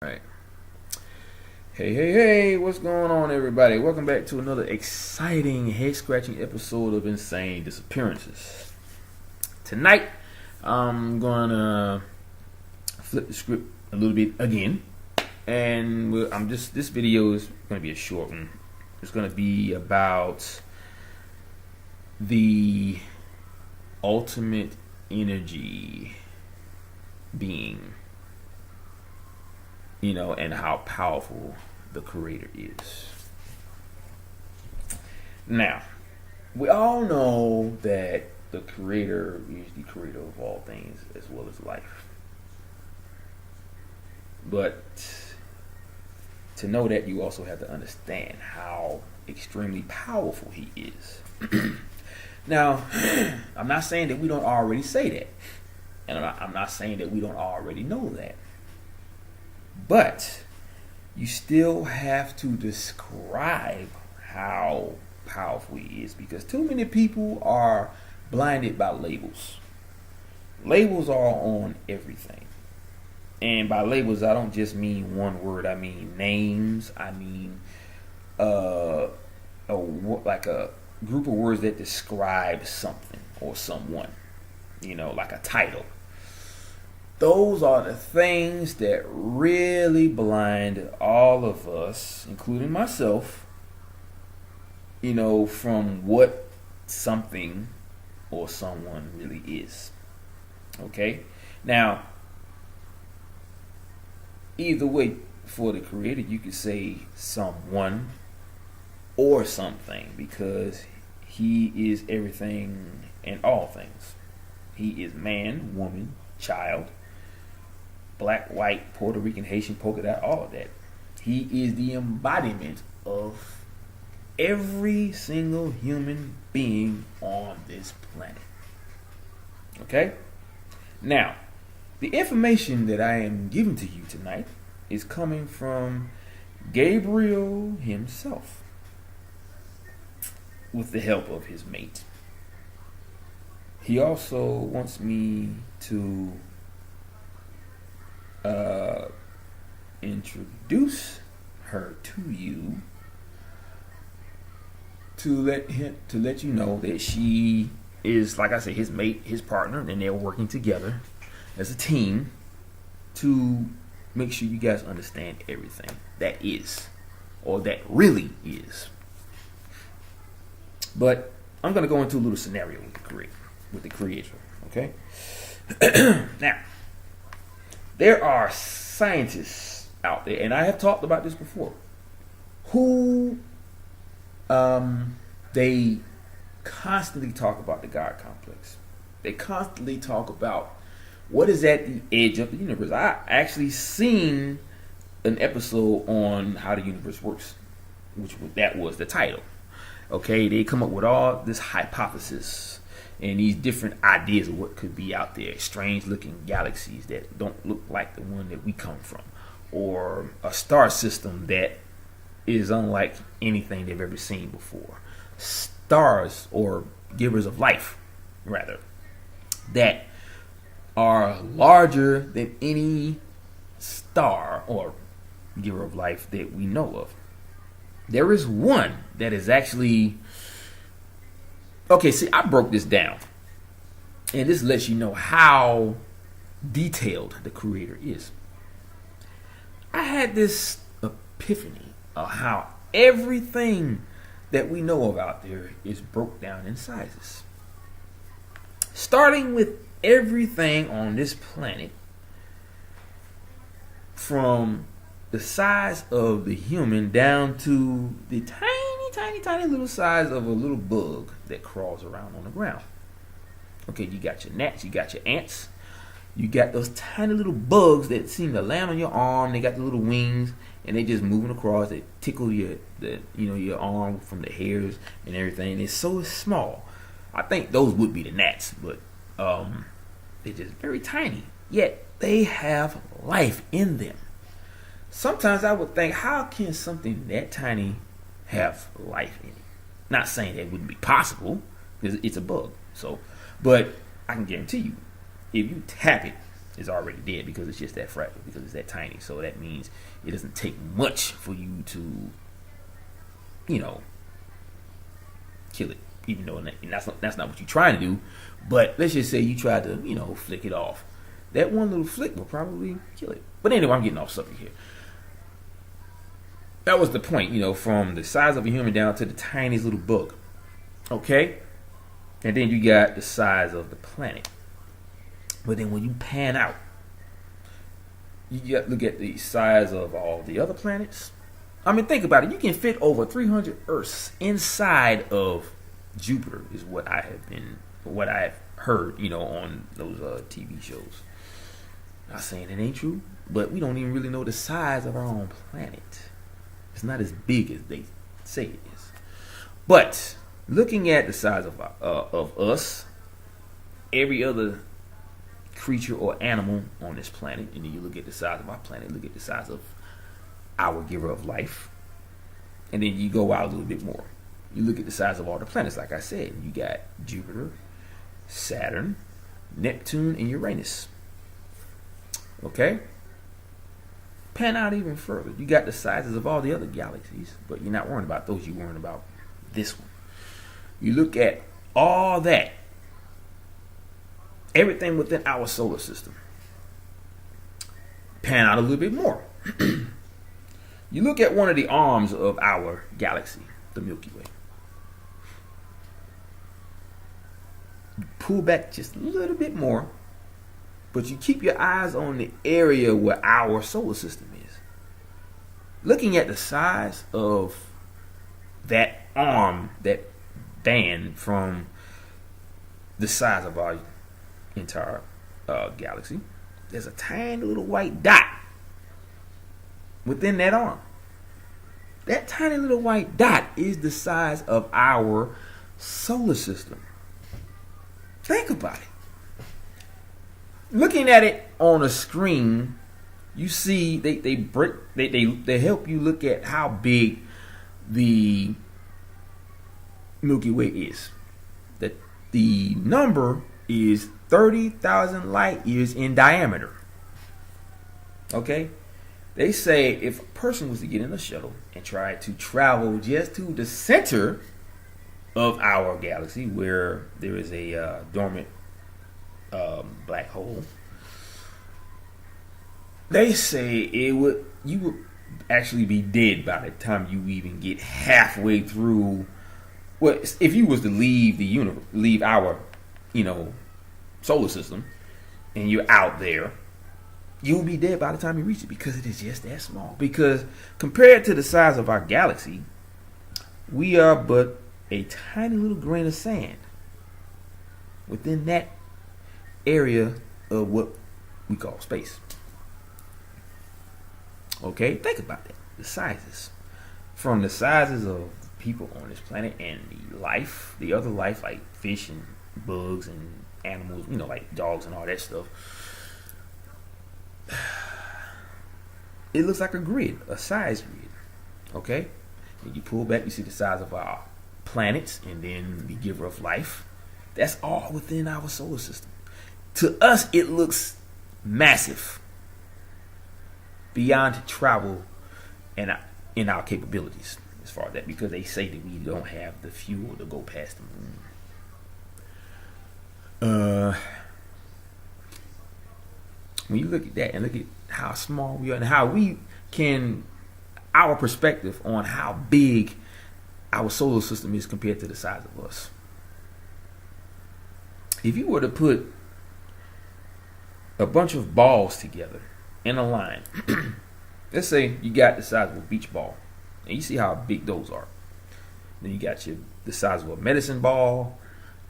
Right. Hey, what's going on, everybody? Welcome back to another exciting, head scratching episode of Insane Disappearances. Tonight, I'm gonna flip the script a little bit again, and this video is gonna be a short one. It's gonna be about the ultimate energy being, and how powerful the Creator is. Now, we all know that the Creator is the creator of all things as well as life. But to know that, you also have to understand how extremely powerful He is. Now, I'm not saying that we don't already say that. And I'm not saying that we don't already know that. But you still have to describe how powerful He is, because too many people are blinded by labels. Labels are on everything. And by labels, I don't just mean one word. I mean names. I mean like a group of words that describe something or someone. Like a title. Those are the things that really blind all of us, including myself, from what something or someone really is. Okay? Now, either way, for the Creator, you could say someone or something, because He is everything and all things. He is man, woman, child, black, white, Puerto Rican, Haitian, polka dot, all of that. He is the embodiment of every single human being on this planet. Okay? Now, the information that I am giving to you tonight is coming from Gabriel himself, with the help of his mate. He also wants me to introduce her to you, to let you know that she is, like I said, his mate, his partner, and they're working together as a team to make sure you guys understand everything that is, or that really is. But I'm going to go into a little scenario with the Creator. Okay? Now, there are scientists out there, and I have talked about this before, who they constantly talk about the God complex. They constantly talk about what is at the edge of the universe. I actually seen an episode on how the universe works, that was the title. Okay, they come up with all this hypothesis and these different ideas of what could be out there. Strange looking galaxies that don't look like the one that we come from, or a star system that is unlike anything they've ever seen before. Stars, or givers of life, rather, that are larger than any star or giver of life that we know of. There is one that is actually... Okay, see, I broke this down. And this lets you know how detailed the Creator is. I had this epiphany of how everything that we know of out there is broke down in sizes. Starting with everything on this planet, from the size of the human down to the tiny little size of a little bug that crawls around on the ground. Okay, you got your gnats, you got your ants, you got those tiny little bugs that seem to land on your arm. They got the little wings, and they just moving across. They tickle your arm from the hairs and everything. It's so small. I think those would be the gnats, but they're just very tiny. Yet they have life in them. Sometimes I would think, how can something that tiny have life in it? Not saying that it wouldn't be possible, because it's a bug. But I can guarantee you, if you tap it, is already dead because it's just that fragile, because it's that tiny. So that means it doesn't take much for you to, kill it. Even though that's not what you're trying to do. But let's just say you tried to, flick it off. That one little flick will probably kill it. But anyway, I'm getting off subject here. That was the point, from the size of a human down to the tiniest little bug. Okay? And then you got the size of the planet. But then when you pan out, you got to look at the size of all the other planets. I mean, think about it. You can fit over 300 Earths inside of Jupiter, is what I've heard, on those TV shows. Not saying it ain't true, but we don't even really know the size of our own planet. It's not as big as they say it is. But looking at the size of us, every other creature or animal on this planet, and then you look at the size of our planet, look at the size of our giver of life, and then you go out a little bit more. You look at the size of all the planets, like I said. You got Jupiter, Saturn, Neptune, and Uranus. Okay? Pan out even further. You got the sizes of all the other galaxies, but you're not worrying about those. You're worrying about this one. You look at all that, everything within our solar system. Pan out a little bit more. You look at one of the arms of our galaxy, the Milky Way. You pull back just a little bit more, but you keep your eyes on the area where our solar system is. Looking at the size of that arm, that band from the size of our entire galaxy, there's a tiny little white dot within that arm. That tiny little white dot is the size of our solar system. Think about it. Looking at it on a screen, you see they help you look at how big the Milky Way is. That the number is 30,000 light years in diameter. Okay? They say if a person was to get in a shuttle and try to travel just to the center of our galaxy, where there is a dormant black hole, they say you would actually be dead by the time you even get halfway through. Well, if you was to leave our solar system, and you're out there, you'll be dead by the time you reach it, because it is just that small. Because compared to the size of our galaxy, we are but a tiny little grain of sand within that area of what we call space. Okay, think about that. The sizes. From the sizes of people on this planet and the other life, like fish and bugs and animals, like dogs and all that stuff. It looks like a grid, a size grid. Okay? When you pull back, you see the size of our planets and then the giver of life. That's all within our solar system. To us, it looks massive, beyond travel and in our capabilities as far as that, because they say that we don't have the fuel to go past the moon. When you look at that and look at how small we are and how we can, our perspective on how big our solar system is compared to the size of us. If you were to put a bunch of balls together in a line, let's say you got the size of a beach ball, and you see how big those are. Then you got the size of a medicine ball,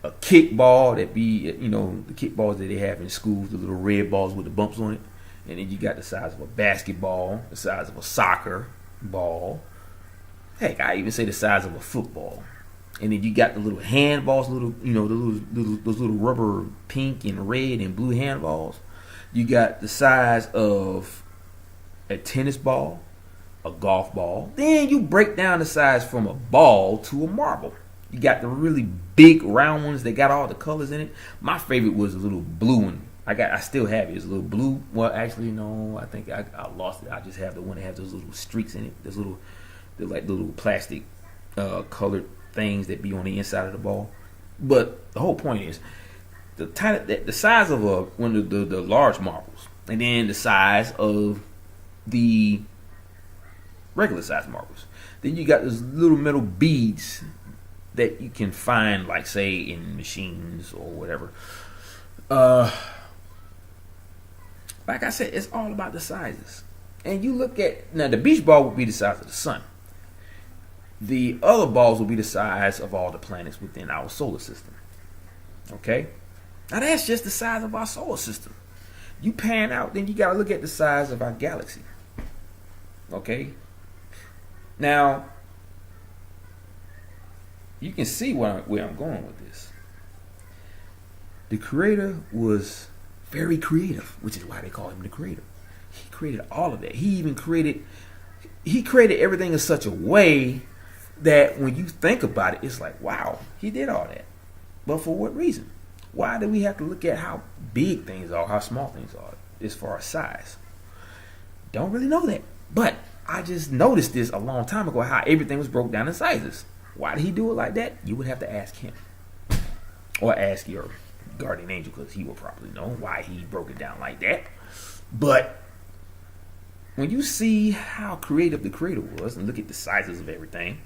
a kick ball that be, the kick balls that they have in schools, the little red balls with the bumps on it. And then you got the size of a basketball, the size of a soccer ball. Heck, I even say the size of a football. And then you got the little handballs, those little rubber pink and red and blue handballs. You got the size of a tennis ball, a golf ball. Then you break down the size from a ball to a marble. You got the really big round ones that got all the colors in it. My favorite was a little blue one. I still have it. It's a little blue. Well, actually, no. I think I lost it. I just have the one that has those little streaks in it. They're like little plastic colored things that be on the inside of the ball. But the whole point is the size of one of the large marbles, and then the size of the regular size marbles. Then you got those little metal beads that you can find, like say in machines or whatever. Like I said, it's all about the sizes. And you look at now, the beach ball would be the size of the sun. The other balls will be the size of all the planets within our solar system. Okay? Now that's just the size of our solar system. You pan out, then you got to look at the size of our galaxy. Okay? Now, you can see where I'm going with this. The creator was very creative, which is why they call him the creator. He created all of that. He even created everything in such a way that when you think about it, it's like, wow, he did all that. But for what reason? Why do we have to look at how big things are, how small things are, as far as size? Don't really know that. But I just noticed this a long time ago, how everything was broke down in sizes. Why did he do it like that? You would have to ask him. Or ask your guardian angel, because he will probably know why he broke it down like that. But when you see how creative the creator was, and look at the sizes of everything,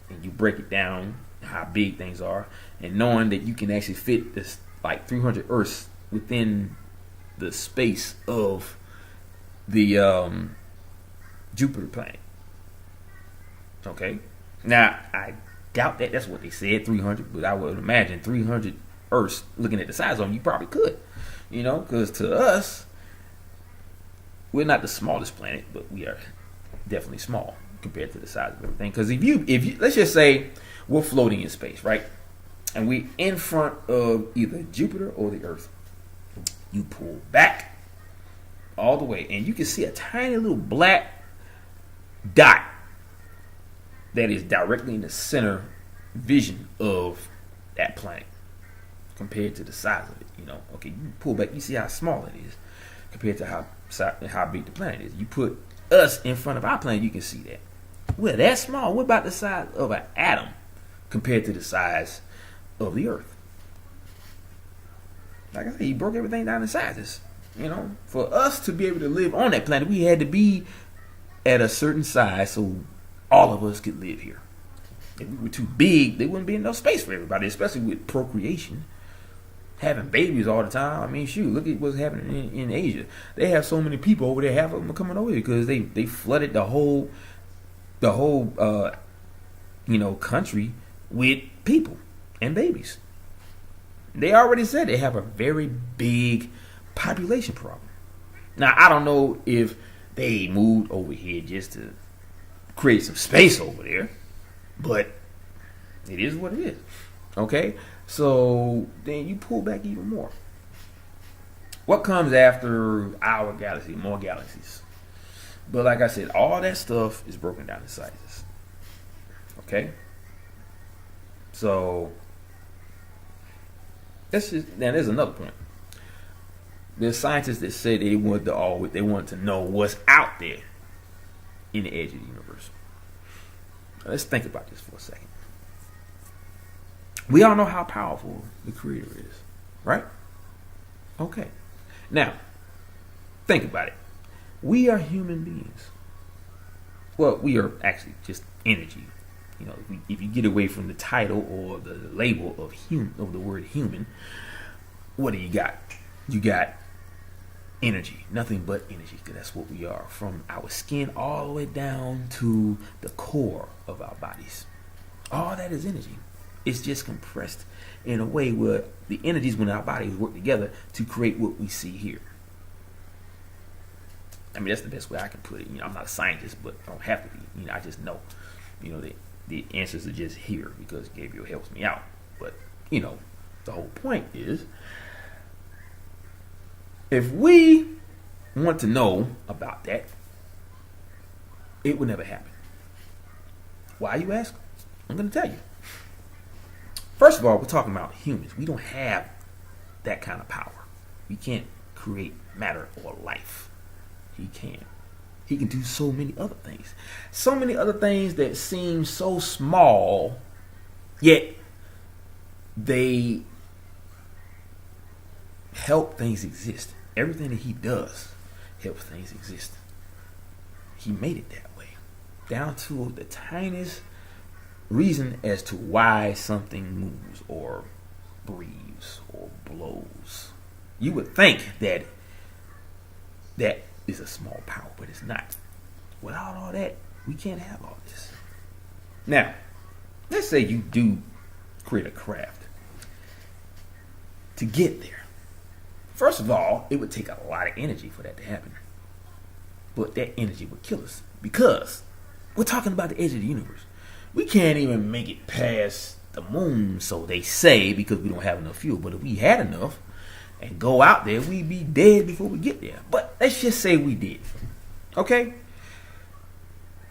and you break it down, how big things are, and knowing that you can actually fit this like 300 Earths within the space of the Jupiter planet. Okay? Now, I doubt that that's what they said, 300, but I would imagine 300 Earths, looking at the size of them, you probably could. You know, because to us, we're not the smallest planet, but we are definitely small compared to the size of everything. Because if you let's just say we're floating in space, right? And we in front of either Jupiter or the Earth. You pull back all the way, and you can see a tiny little black dot that is directly in the center vision of that planet compared to the size of it. You know, okay, you pull back, you see how small it is compared to how big the planet is. You put us in front of our planet, you can see that. We're that small. We're about the size of an atom compared to the size of the Earth. Like I said, he broke everything down in sizes. You know, for us to be able to live on that planet, we had to be at a certain size so all of us could live here. If we were too big, there wouldn't be enough space for everybody, especially with procreation. Having babies all the time. I mean, shoot, look at what's happening in Asia. They have so many people over there, half of them are coming over here because they flooded the whole country with people and babies. They already said they have a very big population problem. Now, I don't know if they moved over here just to create some space over there, but it is what it is. Okay? So then you pull back even more. What comes after our galaxy? More galaxies. But like I said, all that stuff is broken down in sizes. Okay? So now there's another point. There's scientists that say they want to know what's out there in the edge of the universe. Now, let's think about this for a second. We all know how powerful the Creator is, right? Okay. Now, think about it. We are human beings. Well, we are actually just energy. You know, if you get away from the title or the label of the word human, what do you got? You got energy, nothing but energy, because that's what we are. From our skin all the way down to the core of our bodies. All that is energy. It's just compressed in a way where the energies when our bodies work together to create what we see here. I mean, that's the best way I can put it. You know, I'm not a scientist, but I don't have to be. You know, I just know. You know, the answers are just here because Gabriel helps me out. But, you know, the whole point is, if we want to know about that, it would never happen. Why, you ask? I'm going to tell you. First of all, we're talking about humans. We don't have that kind of power. We can't create matter or life. He can. He can do so many other things. So many other things that seem so small, yet they help things exist. Everything that he does helps things exist. He made it that way, down to the tiniest reason as to why something moves or breathes or blows. You would think that that is a small power, but it's not. Without all that, we can't have all this. Now, let's say you do create a craft. To get there, first of all, it would take a lot of energy for that to happen. But that energy would kill us because we're talking about the edge of the universe. We can't even make it past the moon, so they say, because we don't have enough fuel. But if we had enough and go out there, we'd be dead before we get there. But let's just say we did. Okay?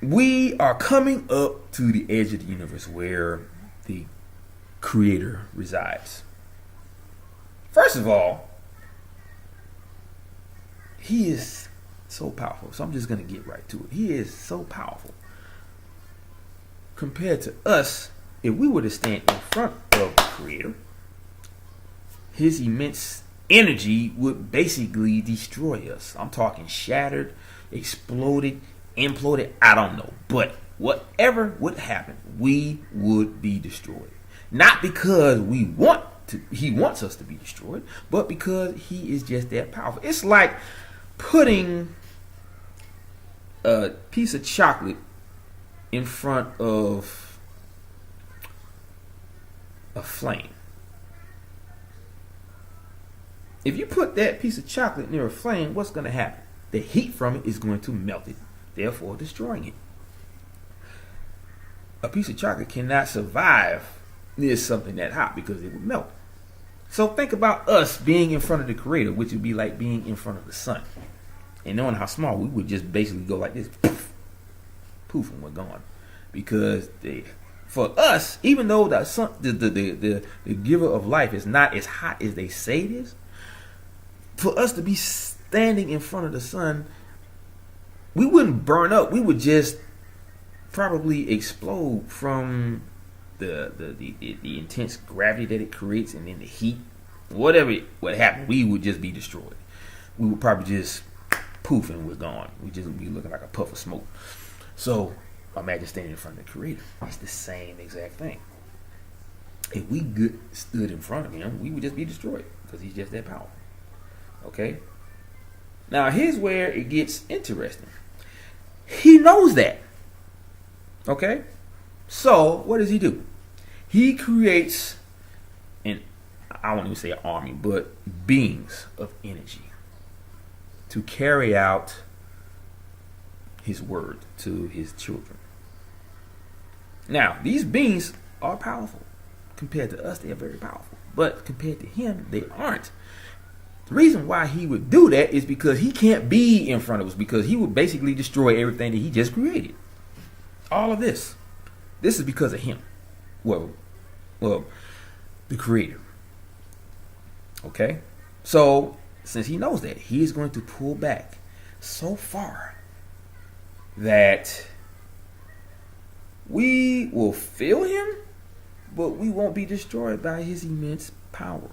We are coming up to the edge of the universe where the Creator resides. First of all, he is so powerful. So I'm just going to get right to it. He is so powerful. Compared to us, if we were to stand in front of the Creator, his immense energy would basically destroy us. I'm talking shattered, exploded, imploded, I don't know. But whatever would happen, we would be destroyed. Not because he wants us to be destroyed, but because he is just that powerful. It's like putting a piece of chocolate in front of a flame. If you put that piece of chocolate near a flame, what's going to happen? The heat from it is going to melt it, therefore destroying it. A piece of chocolate cannot survive near something that hot because it would melt. So think about us being in front of the Creator, which would be like being in front of the sun. And knowing how small, we would just basically go like this, poof, poof, and we're gone. Because for us, even though the sun, the giver of life is not as hot as they say it is, for us to be standing in front of the sun, we wouldn't burn up. We would just probably explode from the intense gravity that it creates, and then the heat. Whatever would happen, we would just be destroyed. We would probably just poof and we're gone. We just would be looking like a puff of smoke. So imagine standing in front of the Creator. It's the same exact thing. If we stood in front of him, we would just be destroyed because he's just that powerful. Okay? Now here's where it gets interesting. He knows that. Okay? So what does he do? He creates I won't even say an army, but beings of energy to carry out his word to his children. Now, these beings are powerful. Compared to us, they are very powerful. But compared to him, they aren't. The reason why he would do that is because he can't be in front of us, because he would basically destroy everything that he just created. All of this. This is because of him. Well, the Creator. Okay? So, since he knows that, he is going to pull back so far that we will feel him, but we won't be destroyed by his immense power.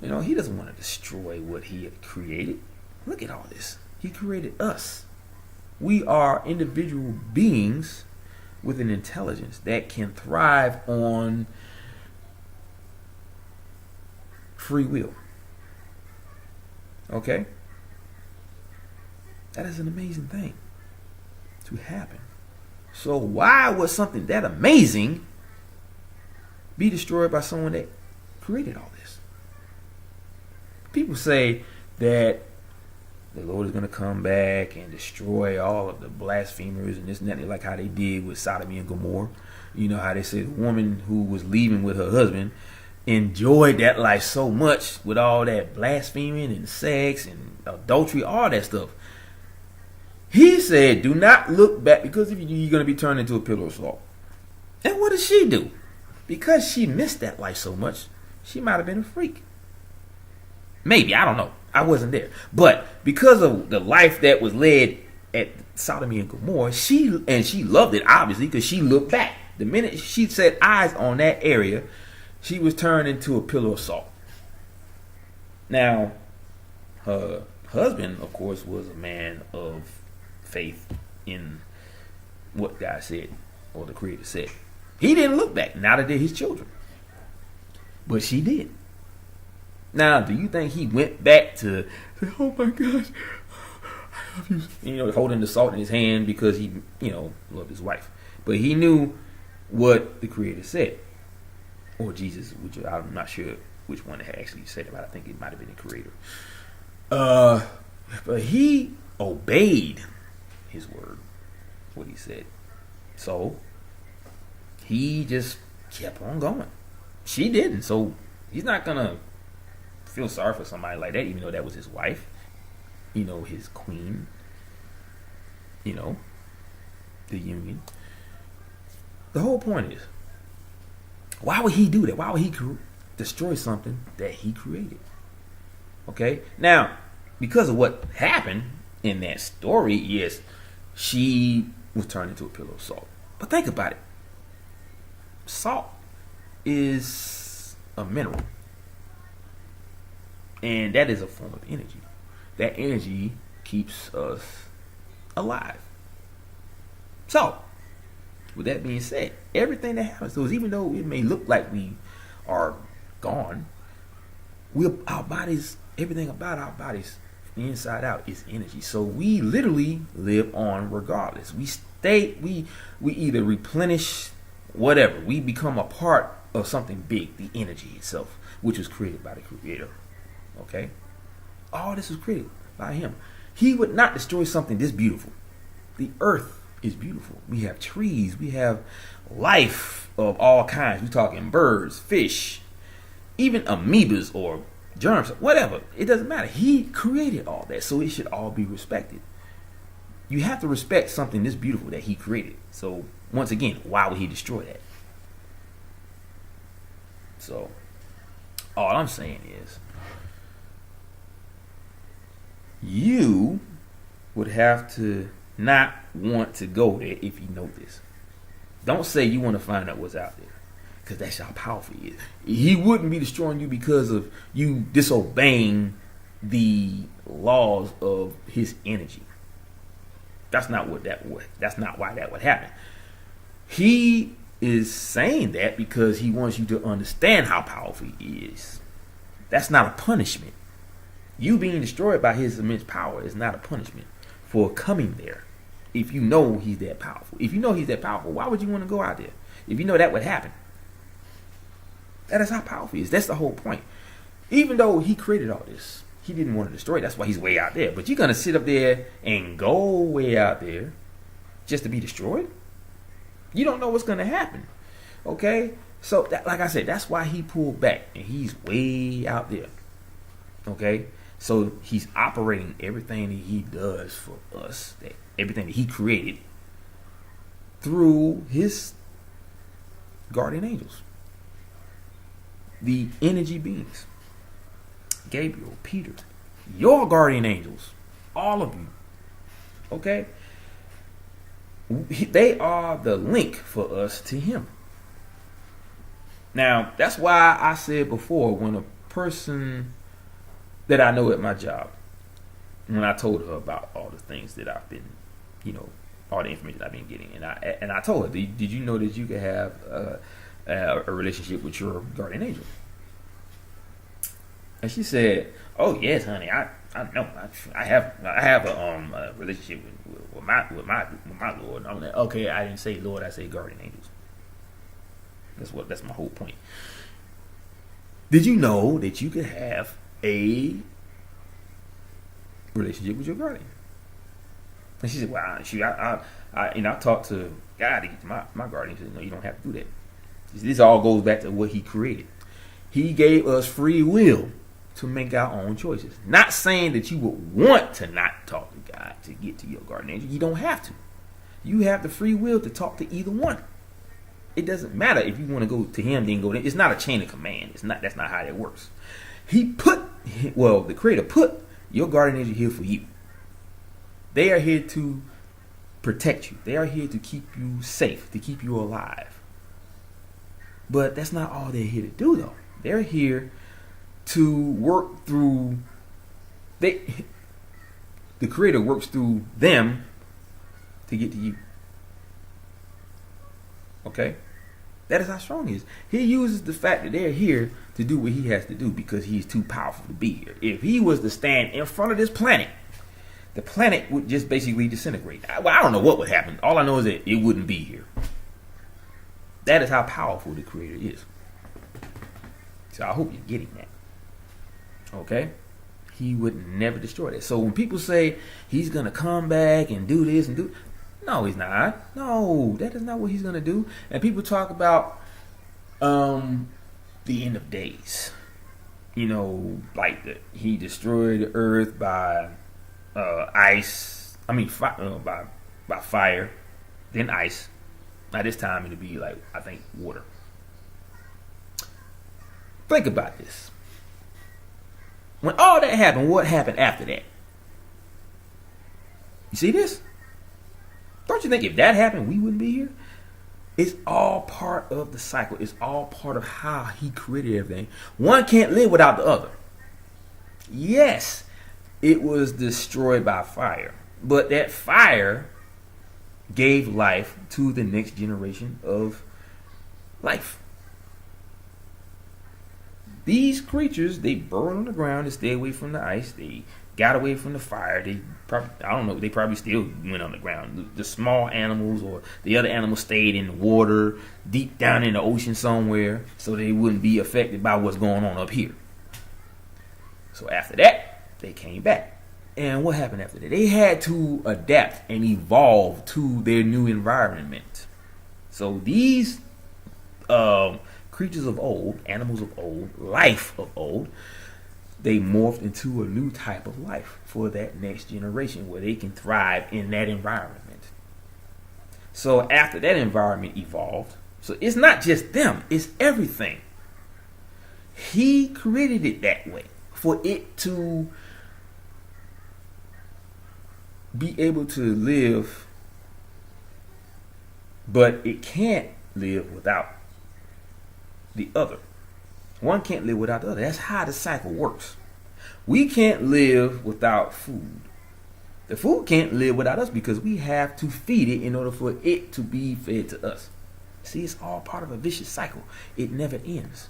You know, he doesn't want to destroy what he had created. Look at all this. He created us. We are individual beings with an intelligence that can thrive on free will. Okay? That is an amazing thing to happen. So why would something that amazing be destroyed by someone that created all this? People say that the Lord is going to come back and destroy all of the blasphemers and this and that, like how they did with Sodom and Gomorrah. You know how they say the woman who was leaving with her husband enjoyed that life so much with all that blaspheming and sex and adultery, all that stuff. He said, do not look back, because if you do, you're going to be turned into a pillar of salt. And what did she do? Because she missed that life so much, she might have been a freak. Maybe, I don't know. I wasn't there. But because of the life that was led at Sodom and Gomorrah, she loved it, obviously, because she looked back. The minute she set eyes on that area, she was turned into a pillar of salt. Now, her husband, of course, was a man of faith in what God said, or the Creator said. He didn't look back. Neither did his children. But she did. Now, do you think he went back to, oh my gosh, I love you, holding the salt in his hand because he, loved his wife. But he knew what the Creator said. Or Jesus, which I'm not sure which one had actually said it, but I think it might have been the Creator. But he obeyed his word, what he said. So he just kept on going. She didn't. So he's not gonna feel sorry for somebody like that, even though that was his wife, his queen, the union. The whole point is, why would he do that? Why would he destroy something that he created? Okay? Now, because of what happened in that story, yes, she was turned into a pillar of salt. But think about it. Salt is a mineral. And that is a form of energy. That energy keeps us alive. So, with that being said, everything that happens to us, even though it may look like we are gone, our bodies, everything about our bodies, inside out, is energy. So we literally live on regardless. We either replenish whatever. We become a part of something big, the energy itself, which was created by the Creator. Okay? All this was created by Him. He would not destroy something this beautiful. The earth is beautiful. We have trees. We have life of all kinds. We're talking birds, fish, even amoebas or germs, whatever. It doesn't matter. He created all that, so it should all be respected. You have to respect something this beautiful that He created. So, once again, why would He destroy that? So, all I'm saying is, you would have to not want to go there if you know this. Don't say you want to find out what's out there, because that's how powerful He is. He wouldn't be destroying you because of you disobeying the laws of His energy. That's not what that's not why that would happen. He is saying that because He wants you to understand how powerful He is. That's not a punishment. You being destroyed by His immense power is not a punishment for coming there. If you know He's that powerful. If you know He's that powerful, why would you want to go out there? If you know that would happen. That is how powerful He is. That's the whole point. Even though He created all this, He didn't want to destroy it. That's why He's way out there. But you're going to sit up there and go way out there just to be destroyed? You don't know what's going to happen. Okay? So, like I said, that's why He pulled back. And He's way out there. Okay? So, He's operating everything that He does for us, everything that He created, through His guardian angels. The energy beings. Gabriel, Peter, your guardian angels, all of you. Okay? They are the link for us to Him. Now, that's why I said before, when a person that I know at my job, when I told her about all the things that I've been, all the information that I've been getting, and I told her, did you know that you could have a relationship with your guardian angel? And she said, "Oh yes, honey, I know. I have a relationship with my Lord." And I'm like, "Okay, I didn't say Lord, I say guardian angels." That's my whole point. Did you know that you could have a relationship with your guardian? And she said, "Well, I talked to God to get to my guardian." She said, "No, you don't have to do that. This all goes back to what He created. He gave us free will to make our own choices. Not saying that you would want to not talk to God to get to your guardian angel. You don't have to. You have the free will to talk to either one. It doesn't matter if you want to go to Him, then go there. It's not a chain of command. That's not how that works. He put well, the Creator put your guardian angel here for you. They are here to protect you. They are here to keep you safe, to keep you alive. But that's not all they're here to do, though. They're here to work through. The Creator works through them to get to you. Okay? That is how strong he is. He uses the fact that they're here to do what he has to do because he's too powerful to be here. If he was to stand in front of this planet, the planet would just basically disintegrate. I don't know what would happen. All I know is that it wouldn't be here. That is how powerful the Creator is. So I hope you're getting that. Okay? He would never destroy that. So when people say he's going to come back and do this and do... No, he's not. No, that is not what he's going to do. And people talk about the end of days. You know, like he destroyed the earth by ice. I mean, by fire, then ice. Now this time it'll be like, I think, water. Think about this. When all that happened, what happened after that? You see this? Don't you think if that happened, we wouldn't be here? It's all part of the cycle. It's all part of how he created everything. One can't live without the other. Yes, it was destroyed by fire. But that fire gave life to the next generation of life. These creatures, they burrowed on the ground to stay away from the ice. They got away from the fire. They probably still went on the ground. The small animals or the other animals stayed in the water, deep down in the ocean somewhere, so they wouldn't be affected by what's going on up here. So after that, they came back. And what happened after that? They had to adapt and evolve to their new environment. So these creatures of old, animals of old, life of old, they morphed into a new type of life for that next generation where they can thrive in that environment. So after that environment evolved, so it's not just them, it's everything. He created it that way for it to be able to live, but it can't live without the other. One can't live without the other. That's how the cycle works. We can't live without food. The food can't live without us because we have to feed it in order for it to be fed to us. See, it's all part of a vicious cycle. It never ends.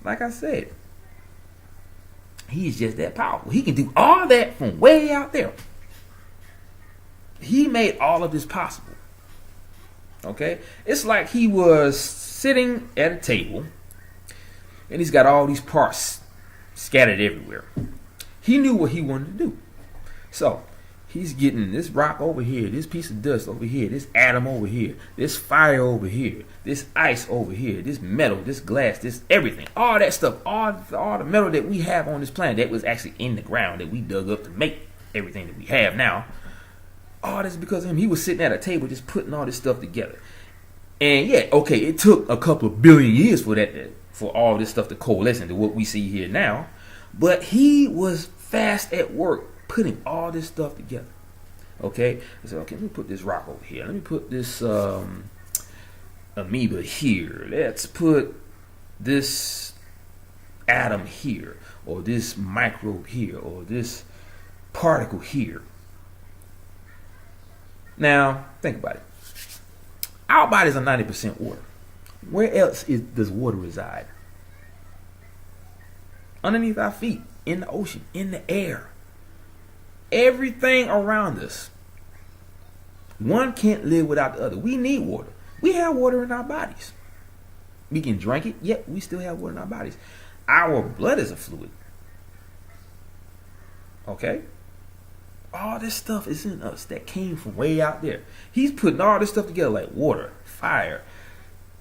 Like I said, he's just that powerful. He can do all that from way out there. He made all of this possible. Okay? It's like he was sitting at a table and he's got all these parts scattered everywhere. He knew what he wanted to do. So he's getting this rock over here, this piece of dust over here, this atom over here, this fire over here, this ice over here, this metal, this glass, this everything, all that stuff, all the metal that we have on this planet that was actually in the ground that we dug up to make everything that we have now. All this is because of him. He was sitting at a table just putting all this stuff together. And yeah, okay, it took a couple of billion years for all this stuff to coalesce into what we see here now. But he was fast at work putting all this stuff together. Okay, I said, okay, let me put this rock over here. Let me put this amoeba here. Let's put this atom here, or this microbe here, or this particle here. Now, think about it. Our bodies are 90% water. Where else does water reside? Underneath our feet, in the ocean, in the air. Everything around us. One can't live without the other. We need water. We have water in our bodies. We can drink it, yet we still have water in our bodies. Our blood is a fluid. Okay? All this stuff is in us that came from way out there. He's putting all this stuff together like water, fire,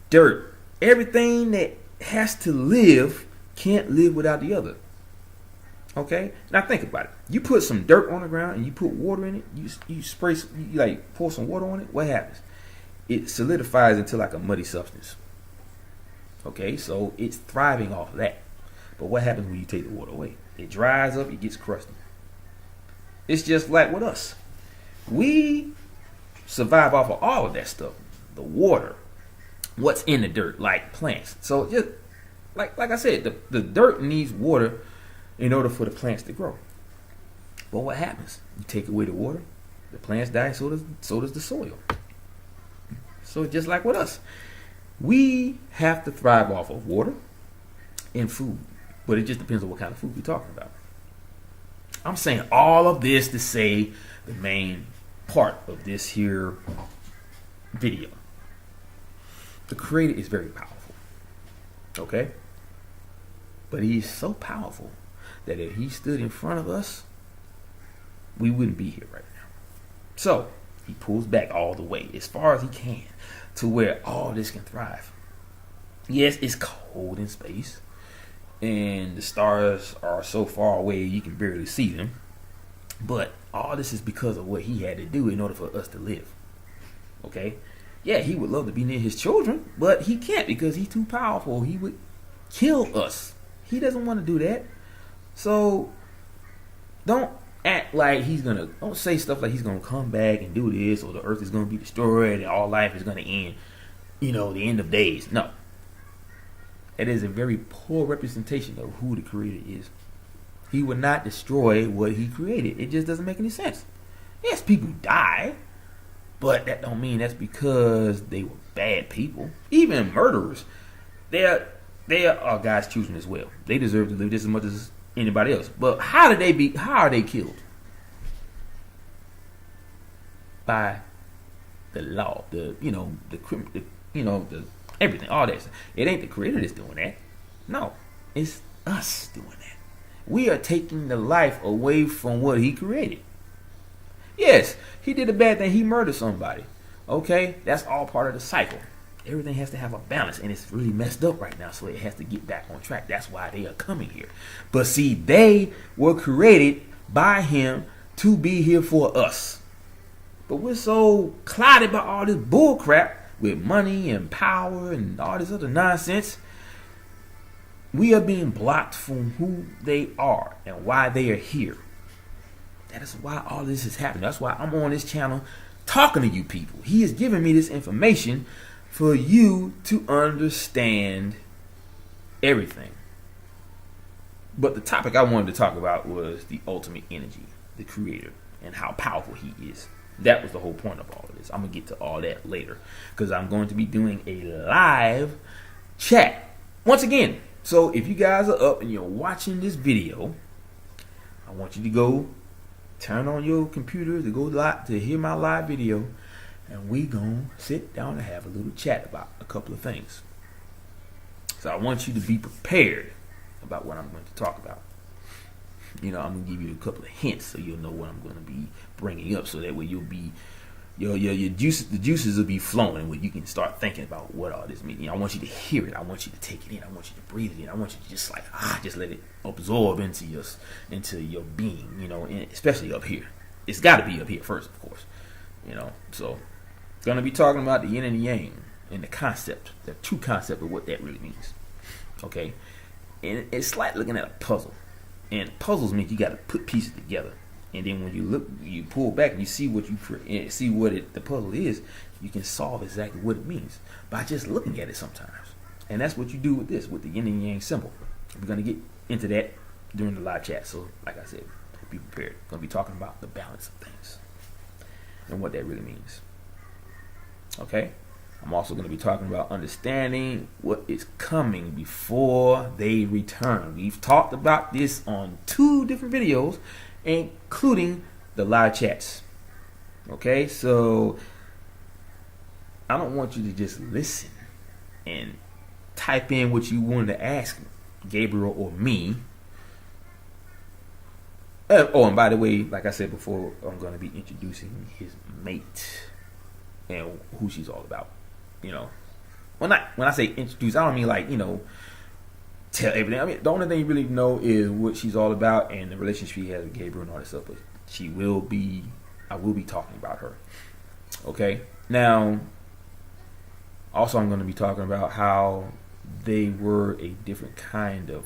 dirt. Everything that has to live can't live without the other. Okay? Now think about it. You put some dirt on the ground and you put water in it. You spray, you like pour some water on it. What happens? It solidifies into like a muddy substance. Okay? So it's thriving off of that. But what happens when you take the water away? It dries up, it gets crusty. It's just like with us. We survive off of all of that stuff. The water, what's in the dirt, like plants. So just like I said, the dirt needs water in order for the plants to grow. But what happens? You take away the water, the plants die, so does the soil. So just like with us, we have to thrive off of water and food. But it just depends on what kind of food we're talking about. I'm saying all of this to say the main part of this here video. The Creator is very powerful. Okay? But He's so powerful that if He stood in front of us, we wouldn't be here right now. So He pulls back all the way as far as He can to where all this can thrive. Yes, it's cold in space, and the stars are so far away you can barely see them. But all this is because of what He had to do in order for us to live. Okay? Yeah, He would love to be near His children, but He can't because He's too powerful. He would kill us. He doesn't want to do that. So don't act like don't say stuff like He's gonna come back and do this, or the earth is gonna be destroyed and all life is gonna end, the end of days. No. It is a very poor representation of who the Creator is. He would not destroy what He created. It just doesn't make any sense. Yes, people die, but that don't mean that's because they were bad people. Even murderers, they are God's children as well. They deserve to live just as much as anybody else. But how are they killed? By the law, the everything, all that. It ain't the Creator that's doing that. No, it's us doing that. We are taking the life away from what He created. Yes, He did a bad thing. He murdered somebody. Okay, that's all part of the cycle. Everything has to have a balance, and it's really messed up right now, so it has to get back on track. That's why they are coming here. But see, they were created by Him to be here for us. But we're so clouded by all this bull crap with money and power and all this other nonsense. We are being blocked from who they are and why they are here. That is why all this is happening. That's why I'm on this channel talking to you people. He is giving me this information for you to understand everything. But the topic I wanted to talk about was the ultimate energy, the Creator, and how powerful He is. That was the whole point of all of this. I'm going to get to all that later because I'm going to be doing a live chat once again. So if you guys are up and you're watching this video, I want you to go turn on your computer to go live, to hear my live video, and we going to sit down and have a little chat about a couple of things. So I want you to be prepared about what I'm going to talk about. I'm going to give you a couple of hints so you'll know what I'm going to be bringing up, so that way you'll be your juices will be flowing when you can start thinking about what all this means. I want you to hear it. I want you to take it in. I want you to breathe it in. I want you to just just let it absorb into your being, and especially up here. It's got to be up here first, of course. So going to be talking about the yin and the yang and the concept, the true concept of what that really means. Okay? And it's like looking at a puzzle. And puzzles mean you got to put pieces together. And then when you look, you pull back and you see what the puzzle is, you can solve exactly what it means by just looking at it sometimes. And that's what you do with this, with the yin and yang symbol. We're going to get into that during the live chat. So, like I said, be prepared. We're going to be talking about the balance of things and what that really means. Okay? I'm also going to be talking about understanding what is coming before they return. We've talked about this on 2 different videos, including the live chats. Okay, so I don't want you to just listen and type in what you wanted to ask Gabriel or me. And by the way, like I said before, I'm going to be introducing his mate and who she's all about. When I say introduce, I don't mean tell everything. I mean, the only thing you really know is what she's all about and the relationship she has with Gabriel and all that stuff. But I will be talking about her. Okay. Now, also I'm going to be talking about how they were a different kind of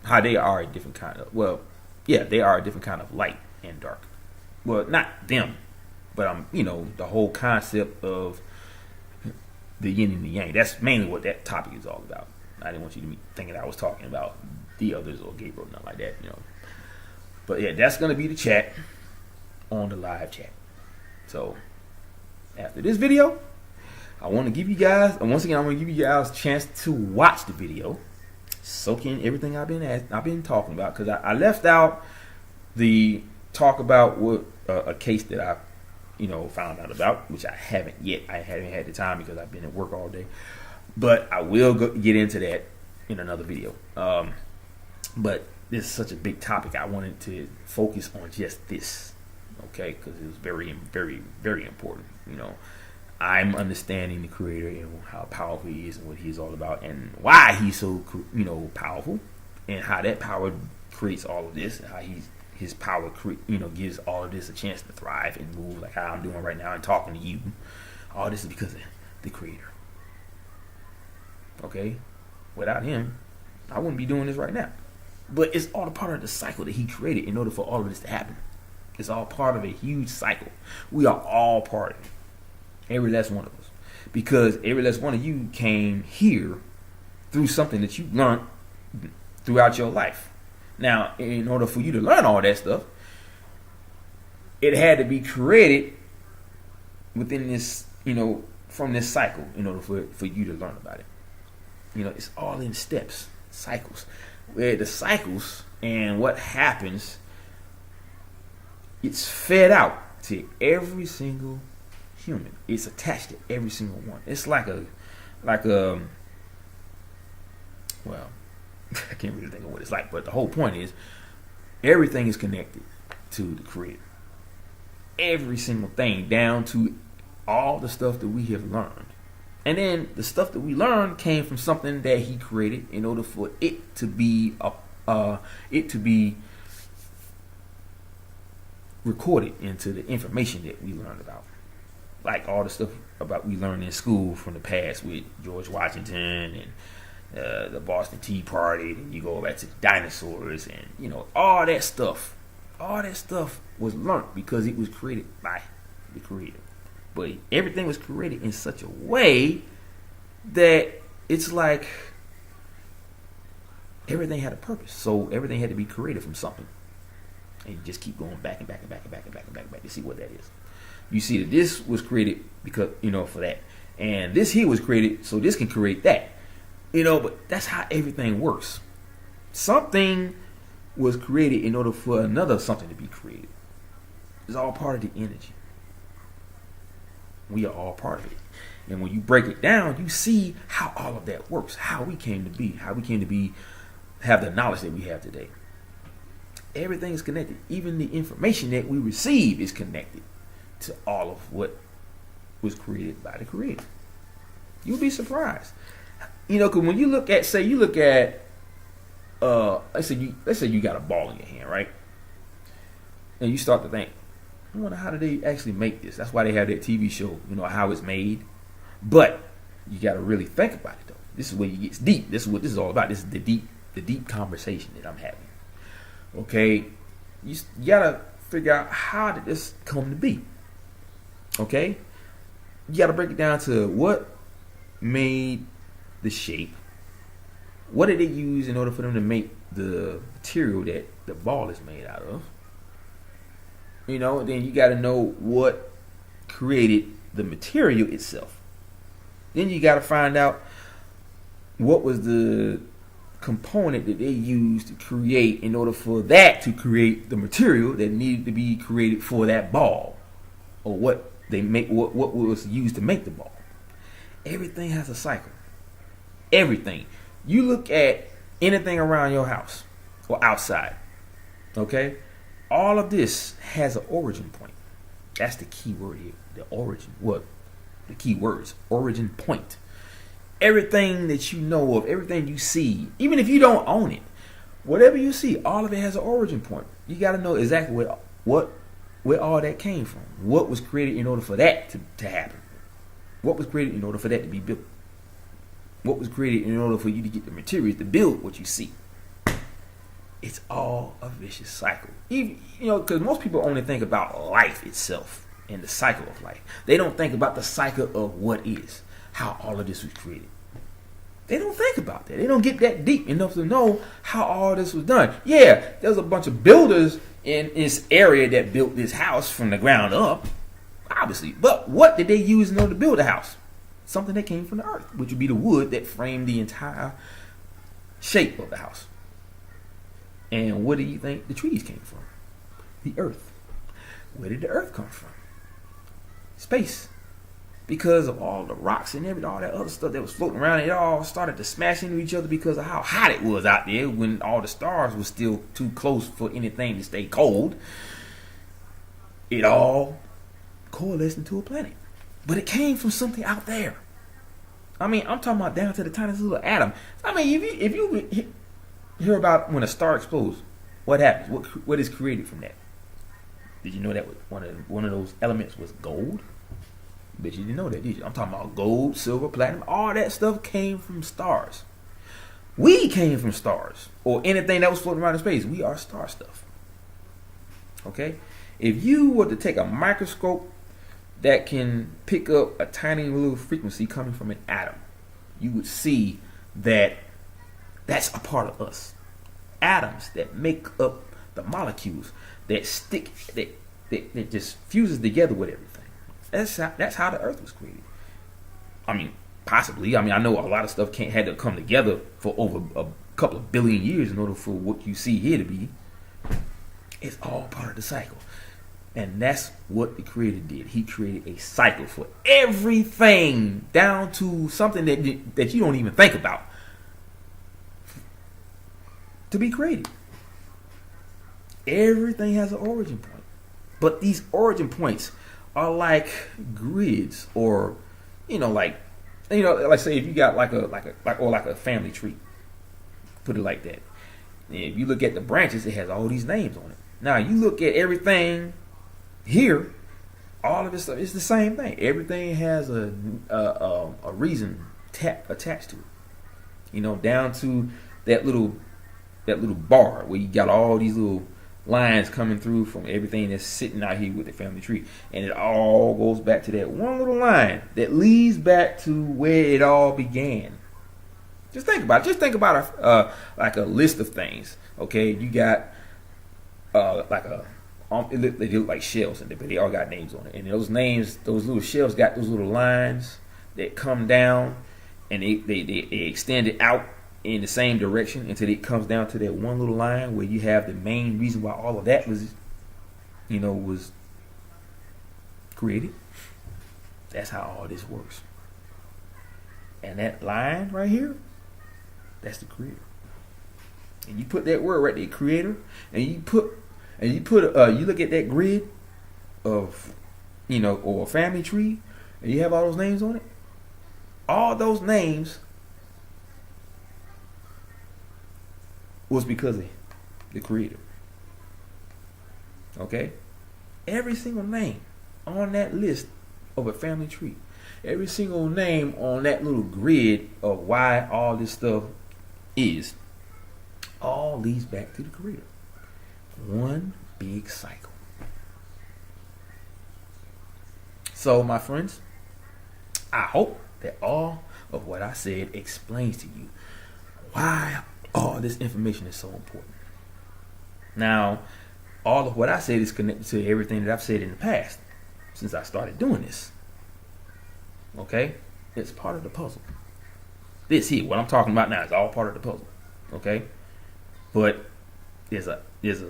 how they are a different kind of, well, yeah, they are a different kind of light and dark. Well, not them, but the whole concept of the yin and the yang. That's mainly what that topic is all about. I didn't want you to be thinking I was talking about the others or Gabriel, nothing like that. But yeah, that's gonna be the chat on the live chat. So after this video, I want to give you guys, and once again, I'm gonna give you guys a chance to watch the video, soak in everything I've been talking about, because I left out the talk about what a case that I found out about, which I haven't yet. I haven't had the time because I've been at work all day. But I will get into that in another video. But this is such a big topic. I wanted to focus on just this, okay? Because it was very, very, very important. I'm understanding the Creator and how powerful He is and what He's all about and why He's so, powerful, and how that power creates all of this, and how His power, gives all of this a chance to thrive and move like how I'm doing right now and talking to you. All this is because of the Creator. Okay? Without Him, I wouldn't be doing this right now. But it's all a part of the cycle that He created in order for all of this to happen. It's all part of a huge cycle. We are all part of it. Every last one of us. Because every last one of you came here through something that you learned throughout your life. Now, in order for you to learn all that stuff, it had to be created within this, from this cycle in order for you to learn about it. It's all in steps, cycles. Where the cycles and what happens, it's fed out to every single human. It's attached to every single one. It's like a well, I can't really think of what it's like, but the whole point is everything is connected to the Creator. Every single thing, down to all the stuff that we have learned. And then the stuff that we learned came from something that He created in order for it to be recorded into the information that we learned about. Like all the stuff about we learned in school from the past with George Washington and the Boston Tea Party, and you go back to the dinosaurs and all that stuff. All that stuff was learned because it was created by the Creator. But everything was created in such a way that it's like everything had a purpose. So everything had to be created from something. And you just keep going back and back and back and back and back and back and back to see what that is. You see that this was created because, for that. And this here was created so this can create that. But that's how everything works. Something was created in order for another something to be created. It's all part of the energy. We are all part of it. And when you break it down, you see how all of that works, how we came to be, have the knowledge that we have today. Everything is connected. Even the information that we receive is connected to all of what was created by the Creator. You'll be surprised. Because when you look at, let's say you got a ball in your hand, right? And you start to think, I wonder how do they actually make this? That's why they have that TV show, how it's made. But you got to really think about it, though. This is where you get deep. This is what this is all about. This is the deep conversation that I'm having. Okay, you got to figure out how did this come to be. Okay, you got to break it down to what made the shape. What did they use in order for them to make the material that the ball is made out of? Then you got to know what created the material itself. Then you got to find out what was the component that they used to create in order for that to create the material that needed to be created for that ball, or what was used to make the ball. Everything has a cycle. Everything. You look at anything around your house or outside, okay? All of this has an origin point. That's the key word here. The origin. What? The key words. Origin point. Everything that you know of, everything you see, even if you don't own it, whatever you see, all of it has an origin point. You got to know exactly where all that came from. What was created in order for that to happen? What was created in order for that to be built? What was created in order for you to get the materials to build what you see? It's all a vicious cycle. Even, because most people only think about life itself and the cycle of life. They don't think about the cycle of what is, how all of this was created. They don't think about that. They don't get that deep enough to know how all this was done. Yeah, there's a bunch of builders in this area that built this house from the ground up, obviously. But what did they use in order to build a house? Something that came from the earth, which would be the wood that framed the entire shape of the house. And where do you think the trees came from? The earth. Where did the earth come from? Space. Because of all the rocks and all that other stuff that was floating around, it all started to smash into each other because of how hot it was out there when all the stars were still too close for anything to stay cold. It all coalesced into a planet. But it came from something out there. I mean, I'm talking about down to the tiniest little atom. I mean, if you hear about when a star explodes, what happens? What is created from that? Did you know that one of those elements was gold? Bet you didn't know that, did you? I'm talking about gold, silver, platinum. All that stuff came from stars. We came from stars, or anything that was floating around in space. We are star stuff. Okay? If you were to take a microscope that can pick up a tiny little frequency coming from an atom, you would see that that's a part of us. Atoms that make up the molecules that stick, that just fuses together with everything. That's how the earth was created. I mean, possibly. I mean, I know a lot of stuff had to come together for over a couple of billion years in order for what you see here to be. It's all part of the cycle. And that's what the Creator did. He created a cycle for everything, down to something that you don't even think about, to be created. Everything has an origin point. But these origin points are like grids, or like say if you got like a family tree, put it like that. And if you look at the branches, it has all these names on it. Now you look at everything here, all of this stuff, it's the same thing. Everything has a reason attached to it. Down to that little bar where you got all these little lines coming through from everything that's sitting out here with the family tree, and it all goes back to that one little line that leads back to where it all began. Just think about it. Just think about like a list of things. Okay, you got they look like shells, but they all got names on it, and those names, those little shells, got those little lines that come down, and they extend it out in the same direction until it comes down to that one little line where you have the main reason why all of that was created. That's how all this works. And that line right here, that's the Creator. And you put that word right there, Creator, and you look at that grid of, or a family tree, and you have all those names on it. All those names was because of the Creator. Okay? Every single name on that list of a family tree, every single name on that little grid of why all this stuff is, all leads back to the Creator. One big cycle. So, my friends, I hope that all of what I said explains to you why all this information is so important. Now, all of what I said is connected to everything that I've said in the past since I started doing this. Okay? It's part of the puzzle. This here, what I'm talking about now, is all part of the puzzle. Okay? But there's a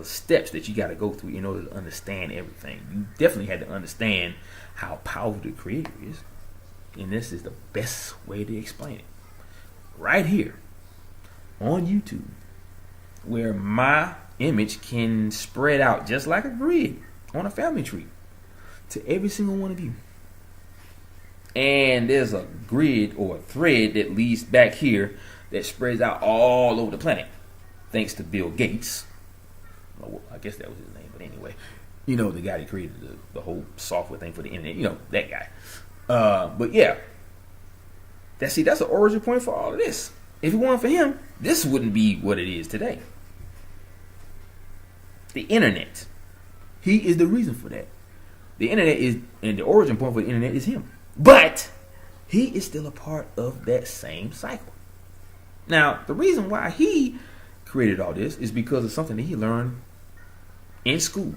steps that you got to go through in order to understand everything. You definitely had to understand how powerful the Creator is. And this is the best way to explain it. Right here on YouTube, where my image can spread out just like a grid on a family tree to every single one of you. And there's a grid or a thread that leads back here that spreads out all over the planet, thanks to Bill Gates. Well, I guess that was his name, but anyway, the guy that created the whole software thing for the internet, that guy. But yeah, that's an origin point for all of this. If it weren't for him, this wouldn't be what it is today. The internet. He is the reason for that. The internet is, and the origin point for the internet is him. But he is still a part of that same cycle. Now, the reason why he created all this is because of something that he learned in school.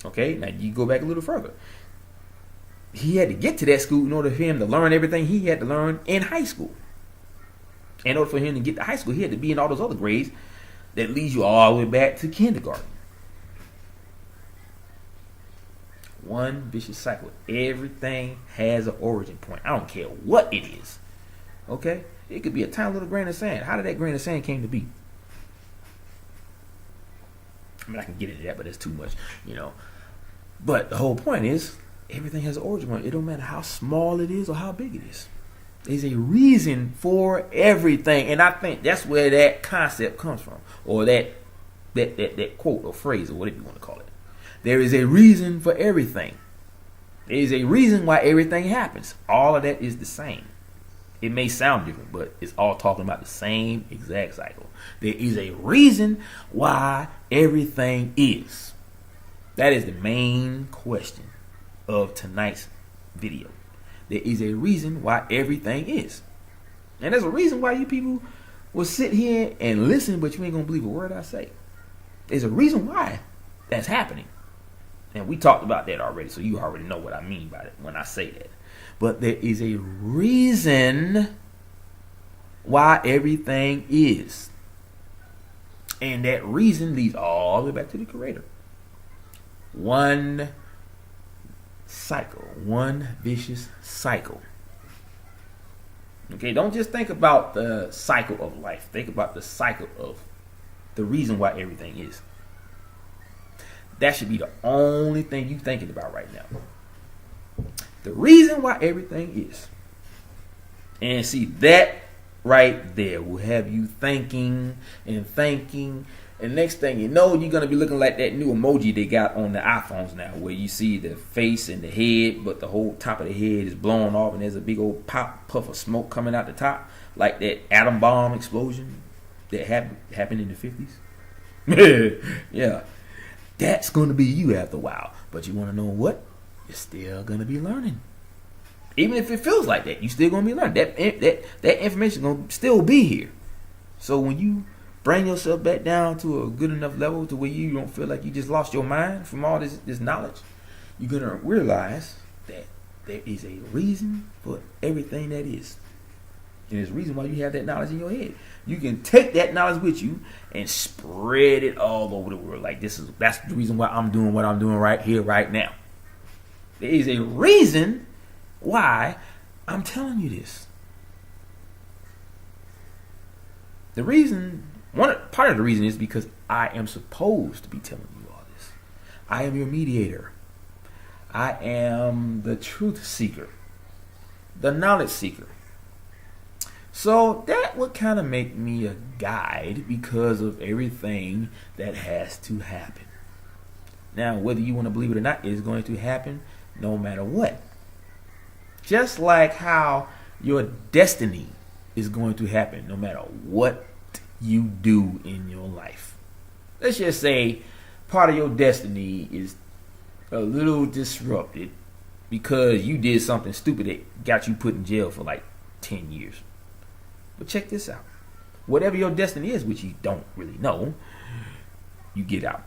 Okay, now you go back a little further. He had to get to that school in order for him to learn everything he had to learn in high school. In order for him to get to high school, he had to be in all those other grades that leads you all the way back to kindergarten. One vicious cycle. Everything has an origin point. I don't care what it is. Okay? It could be a tiny little grain of sand. How did that grain of sand came to be? I mean, I can get into that, but it's too much, But the whole point is, everything has an origin point. It don't matter how small it is or how big it is. There's a reason for everything. And I think that's where that concept comes from. Or that quote or phrase or whatever you want to call it. There is a reason for everything. There is a reason why everything happens. All of that is the same. It may sound different, but it's all talking about the same exact cycle. There is a reason why everything is. That is the main question of tonight's video. There is a reason why everything is. And there's a reason why you people will sit here and listen, but you ain't going to believe a word I say. There's a reason why that's happening. And we talked about that already, so you already know what I mean by it when I say that. But there is a reason why everything is. And that reason leads all the way back to the Creator. One cycle. One vicious cycle. Okay, don't just think about the cycle of life. Think about the cycle of the reason why everything is. That should be the only thing you're thinking about right now. The reason why everything is. And see, that right there will have you thinking and thinking. And next thing you know, you're going to be looking like that new emoji they got on the iPhones now, where you see the face and the head, but the whole top of the head is blown off and there's a big old puff of smoke coming out the top, like that atom bomb explosion that happened in the 50s. Yeah. That's going to be you after a while. But you want to know what? You're still going to be learning. Even if it feels like that, you're still going to be learning. That information is going to still be here. So when you bring yourself back down to a good enough level to where you don't feel like you just lost your mind from all this knowledge, you're going to realize that there is a reason for everything that is. And there's a reason why you have that knowledge in your head. You can take that knowledge with you and spread it all over the world. Like that's the reason why I'm doing what I'm doing right here, right now. There is a reason why I'm telling you this. The reason, part of the reason is because I am supposed to be telling you all this. I am your mediator. I am the truth seeker, the knowledge seeker. So that would kind of make me a guide because of everything that has to happen. Now, whether you want to believe it or not, it's going to happen no matter what. Just like how your destiny is going to happen no matter what you do in your life. Let's just say part of your destiny is a little disrupted because you did something stupid that got you put in jail for like 10 years. But check this out. Whatever your destiny is, which you don't really know, you get out.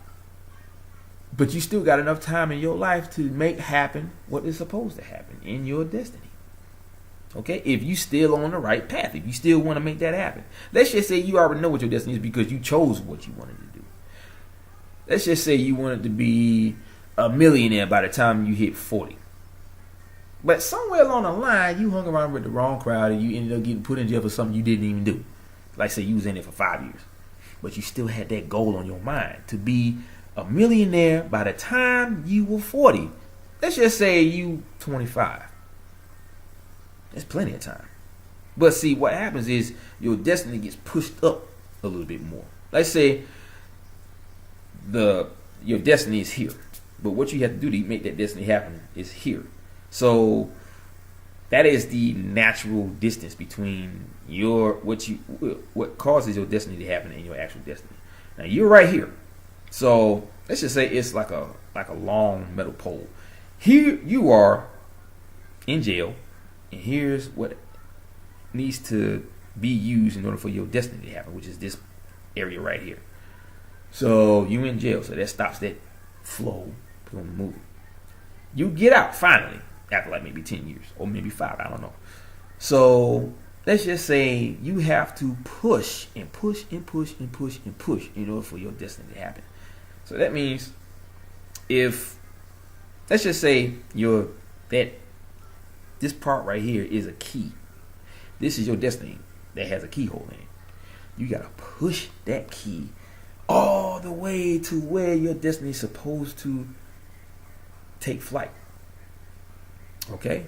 But you still got enough time in your life to make happen what is supposed to happen in your destiny. Okay? If you still on the right path, if you still want to make that happen. Let's just say you already know what your destiny is because you chose what you wanted to do. Let's just say you wanted to be a millionaire by the time you hit 40. But somewhere along the line, you hung around with the wrong crowd and you ended up getting put in jail for something you didn't even do. Like say you was in there for 5 years. But you still had that goal on your mind to be a millionaire by the time you were 40. Let's just say you 25. That's plenty of time. But see, what happens is your destiny gets pushed up a little bit more. Let's say your destiny is here. But what you have to do to make that destiny happen is here. So that is the natural distance between what causes your destiny to happen and your actual destiny. Now you're right here. So let's just say it's like a long metal pole. Here you are in jail, and here's what needs to be used in order for your destiny to happen, which is this area right here. So you in jail, so that stops that flow from moving. You get out finally after like maybe 10 years or maybe 5, I don't know. So let's just say you have to push and push and push and push and push in order for your destiny to happen. So that means if, let's just say this part right here is a key. This is your destiny that has a keyhole in it. You gotta push that key all the way to where your destiny is supposed to take flight. Okay?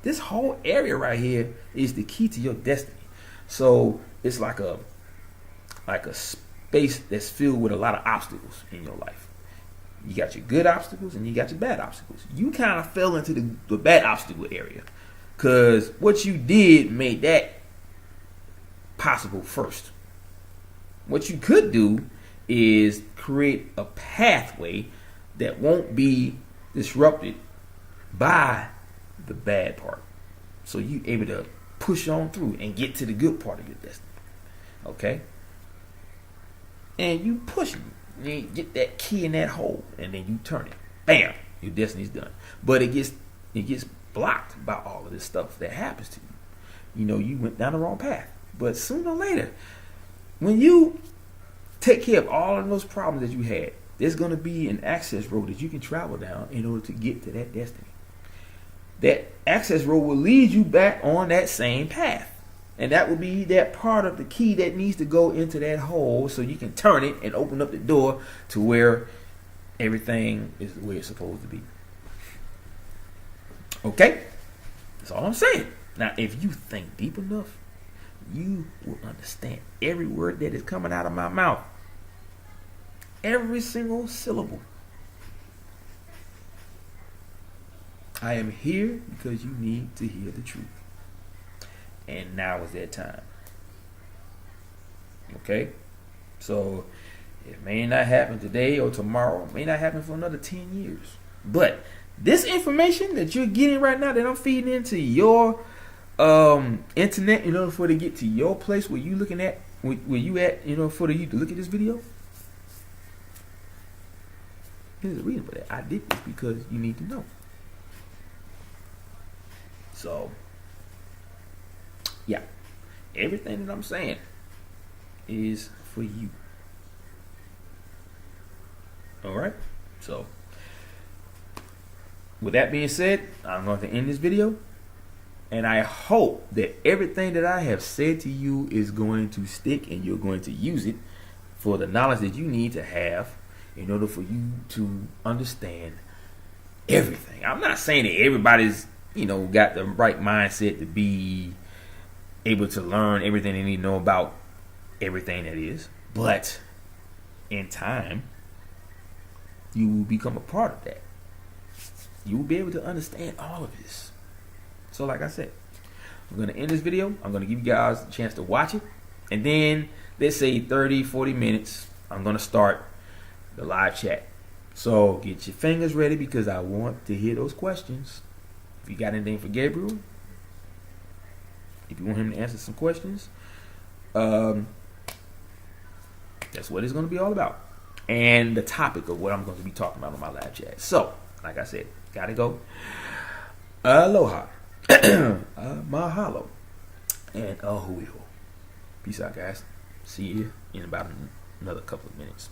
This whole area right here is the key to your destiny. So it's like a space that's filled with a lot of obstacles in your life. You got your good obstacles and you got your bad obstacles. You kind of fell into the bad obstacle area because what you did made that possible first. What you could do is create a pathway that won't be disrupted by the bad part. So you able to push on through and get to the good part of your destiny. Okay? And you push it. You get that key in that hole and then you turn it. Bam! Your destiny's done. But it gets blocked by all of this stuff that happens to you. You know, you went down the wrong path. But sooner or later, when you take care of all of those problems that you had, there's going to be an access road that you can travel down in order to get to that destiny. That access road will lead you back on that same path. And that will be that part of the key that needs to go into that hole so you can turn it and open up the door to where everything is the way it's supposed to be. Okay? That's all I'm saying. Now, if you think deep enough, you will understand every word that is coming out of my mouth. Every single syllable. I am here because you need to hear the truth. And now is that time. Okay? So, it may not happen today or tomorrow. It may not happen for another 10 years. But this information that you're getting right now, that I'm feeding into your internet in order for it to get to your place where you looking at, where you at, for you to look at this video. There's a reason for that. I did this because you need to know. So, yeah, everything that I'm saying is for you. All right. So, with that being said, I'm going to end this video. And I hope that everything that I have said to you is going to stick and you're going to use it for the knowledge that you need to have in order for you to understand everything. I'm not saying that everybody's, got the right mindset to be able to learn everything they need to know about everything that is. But in time, you will become a part of that. You will be able to understand all of this. So like I said, I'm going to end this video. I'm going to give you guys a chance to watch it. And then, let's say 30, 40 minutes, I'm going to start the live chat. So get your fingers ready because I want to hear those questions. If you got anything for Gabriel, if you want him to answer some questions, that's what it's going to be all about. And the topic of what I'm going to be talking about on my live chat. So, like I said, gotta go. Aloha. Mahalo. And ahuiho. Peace out, guys. See you in about another couple of minutes.